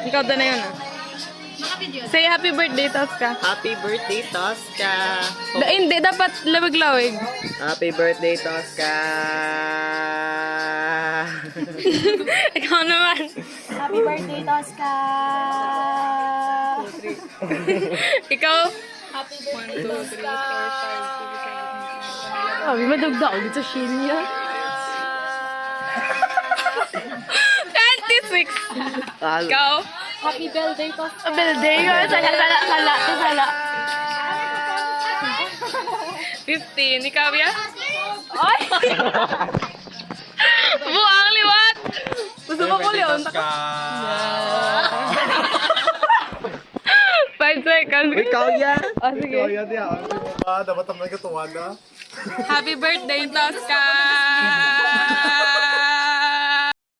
Ikaw na yun ah. Say happy birthday, Tosca. Happy birthday, Tosca! Hindi, dapat lawig-lawig. Happy birthday, Tosca! Ikaw naman. Happy birthday, Tosca! Ikaw? Happy birthday, Tosca! Sabi, madagdag dito sa shin niya. 26. Ikaw? Happy birthday, Tosca! Birthday ko. Sala. 15. Ikaw, ya? Ay! Buang liwat! Gusto mo ko liwan? 5 seconds. Ikaw yan! Oh, sige. Dapat naman katuwa na. Happy birthday, Tosca!